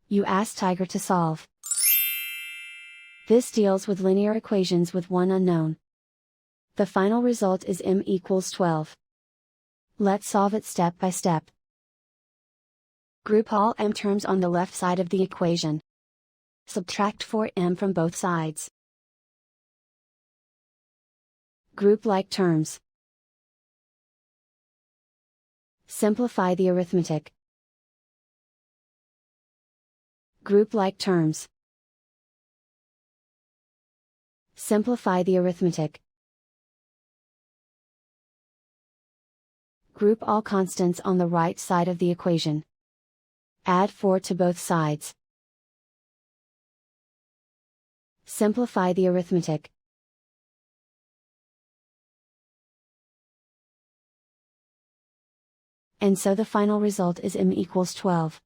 You ask Tiger to solve. This deals with linear equations with one unknown. The final result is m equals 12. Let's solve it step by step. Group all m terms on the left side of the equation. Subtract 4m from both sides. Group like terms. Simplify the arithmetic. Group like terms. Simplify the arithmetic. Group all constants on the right side of the equation. Add 4 to both sides. Simplify the arithmetic. And so the final result is m equals 12.